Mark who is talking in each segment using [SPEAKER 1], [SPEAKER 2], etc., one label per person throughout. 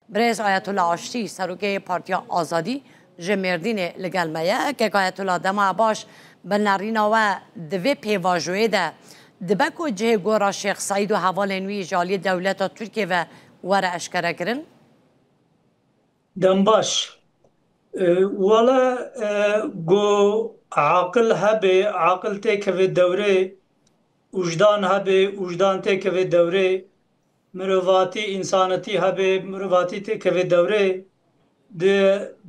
[SPEAKER 1] برز آیت الله آشتی سروکه پارتیا آزادی جمردین لگل میا که آیت الله دما باش بنارینا و دوی پیواجوی ده دبکو جه گورا شیخ سعید و حوال نوی جالی دولت ترکیه و وره اشکره کرن؟
[SPEAKER 2] دنباش ولا جو عاقل هبه عاقل تك في الدورة وجدان هبه وجدان تك في الدورة مرواتي إنسانتي هبه مرواتي تك في الدورة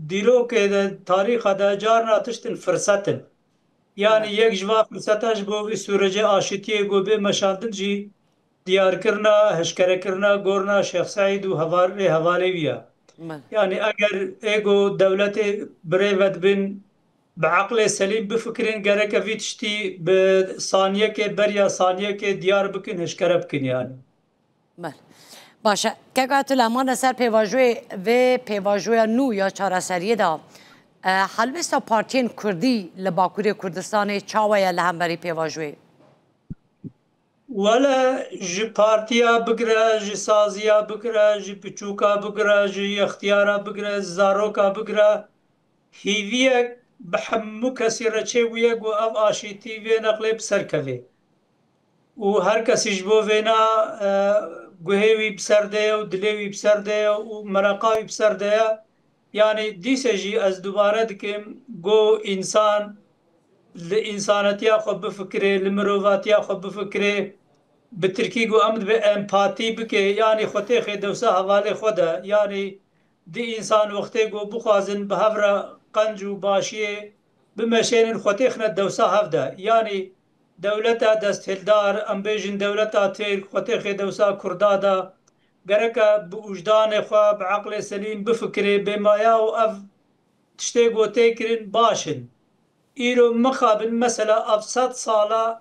[SPEAKER 2] دیرو که ده تاریخ ده جارنا تشتن فرصتن yani yek jva fırsataş bu bir sürece aşitiye gobe meşandın jî diyar kirna heşkere kirna gorna Şeyh Said û hevaleviya. Yani eğer ego devleti birevet bin بعقل سلیم بفکرین گره که ویتشتی به ثانیه که بریا ثانیه که دیار بکن هشکره بکن yani.
[SPEAKER 1] بله باشه که گویت لمان سر پیواجوی و پیواجوی نو یا چارسریه دا حلوستا پارتین کردی لباکوری کردستان چاوه یا لهمبری پیواجوی
[SPEAKER 2] ولا جی پارتیا بگره جی سازیا بگره جی پچوکا بگره جی اختیارا بگره زاروکا بگره هیویه بحمو کسی رچه ویه گو او آشیتی وی نقلی بسرکوی و هر کسی جبو وینا گوهیوی بسرده و دلیوی بسرده و مرقاوی بسرده yani دیسه جی از دوباره دکم گو انسان لإنسانتيا خو بفكري لمروفاتيا خو بفكري بتركي جو أمد بإمباتي بكي يعني خوتي خي دوسا حوالي خدا يعني دي إنسان وقتي جو بخوازن بهفرة قنجو باشيه بمشين خوتي خنا دوسا هفدا يعني دولتا دستهلدار أم بيجن دولتا تير خوتي خي دوسا كردادا گركا بوجدان خوا بعقل سليم بفكري بمايا وأف تشتي جو تيكرين باشن ایرو مخابن مثلا افصد سالا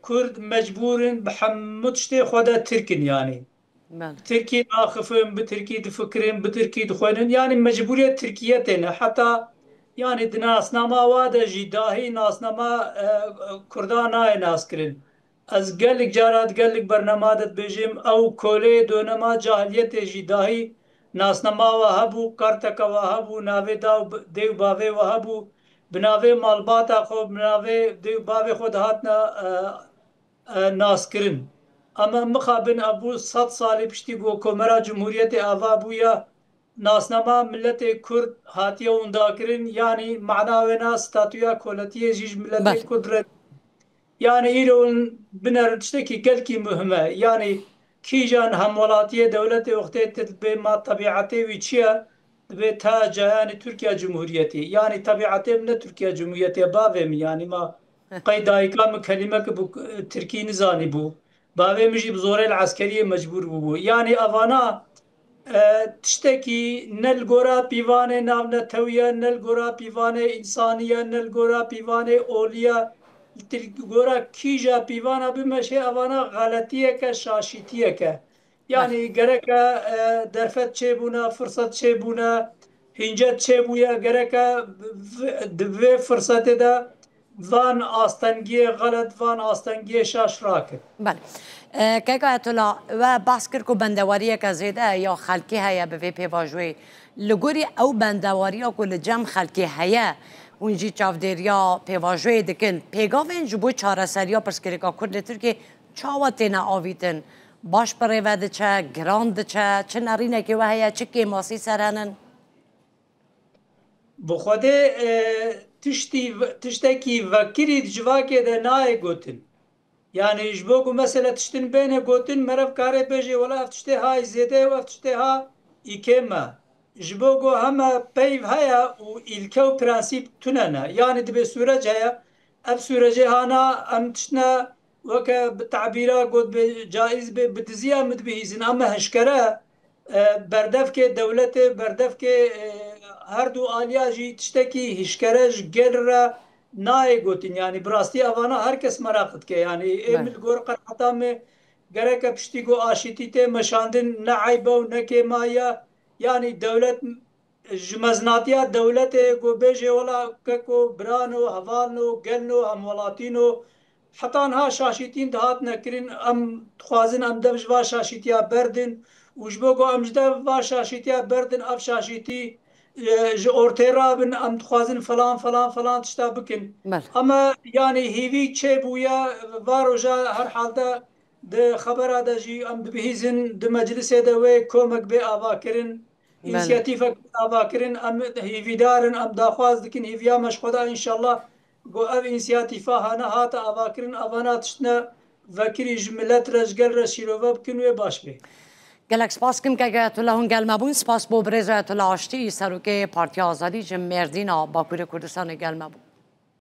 [SPEAKER 2] کرد مجبورن بحمد شتی خدا ترکن yani.
[SPEAKER 1] بله
[SPEAKER 2] Türkiye akıfın, bu Türkiye fikrin, bu Türkiye düşünün yani mecburiyet Türkiye tene hatta yani dinasnama vada jidahi nasnama Kurdana naskirin. Az gellik carat gellik bernamadet bejim ev kole dönema cahiliyet jidahi nasnama ve habu kartaka ve habu nave dev bave ve habu binave malbata xo binave dev bave xod hatna naskirin. Ama mixabin abu 100 salî piştî ku Komera Cumhuriyetê ava bûye nasnama milletê Kurd hatiye windakirin yanî mana wê na statûya koletiyê jî ji
[SPEAKER 1] بله
[SPEAKER 2] milletê Kurd re yani îro binerin tiştekî gelkî mühim e yani kîjan hemwelatiyê dewletê wextê dibe ma tabiatê wî çi ye dibe ta cihanê Türkiye Cumhuriyetê yani tabiatê min ne Türkiye Cumhuriyetê bavê min yani ma qey dayika min kelimek bû Tirkî nizanî bû bavê min jî bi zorê li eskeriyê mecbûr bûbû yani evana tiştekî ne li gora pîvanê navnetewiye ne li gora pîvanê însaniye ne li gora pîvanê oliye gora kîja pîvana bimeşe evana xeletiyeke şaşîtiyeke
[SPEAKER 1] بله
[SPEAKER 2] yani gereke derfet çêbûne fırsat çêbûne hincet çêbûye gereke di vê fırsatê de van astengiyê xelet van astengiyê şaş rakir.
[SPEAKER 1] بله که آیت الله و بحث کرد که بندواری که زیده یا خلکی هیا به پیواجوی لگوری او بندواری که لجم خلکی هیا اونجی چافدریا پیواجوی دکن پیگاوین جبو چاره سریا پرسکریکا کرد ترکی چاوتینا آویتن باش پریوده چه گراند چه نرینه که و هیا چه کیماسی سرانن
[SPEAKER 2] بخوده تشتکی وکری جواکه ده نای گوتن yani ji bo ku mesela tiştin bêne gotin merev kare bêje wala ev tiştê ha zêde û ev tiştê ha îkê me ji bo ku heme peyv heye û îlke û prensîp tune ne yani dibe sûreç heye ev sûrecê hana em tiştine weke bi teዕbîra got bê caiz bê bi diziya min dibihîzin ama hişkere berdevkê dewletê berdevkê her du aliya jî tiştekî hişkere ji gel re nayê gotin yani bi rastî evana herkes merak dike yani êm li gor qerheta me gereke piştî ku aşîtî tê meşandin ne eybe û ne kêmaye yani dewlet ji meznatiya dewletê ku bêje wela keko biran û hevalin û gelin û hemwelatîn û heta niha şaşîtîn dihatine kirin em dixwazin em dev ji va şaşîtiya berdin وش بۆ ئەمجدا وا شاشیتیا بردن ئەف شاشیتی ji ortêra bin em dixwazin falan falan falan tişta bikin
[SPEAKER 1] بله
[SPEAKER 2] ama yani hêvî çêbûye va roja her halde di xebera de jî em dibihîzin di meclisê de wê komek bê avakirin
[SPEAKER 1] بله
[SPEAKER 2] înisyatîvek avakirin em hêvîdarin em daxwaz dikin hêviya me ji xwe de înşallah got ev înisyatîfa hane hate avakirin evana tiştine vekirî ji millet re ji gel re şîrove bikin wê baş bê.
[SPEAKER 1] گلک سپاس کم که آیت الله هنگل مبون سپاس بو برز آیت الله آشتی سروک پارتی آزادی جم مردینا باکور کردستان گل مبون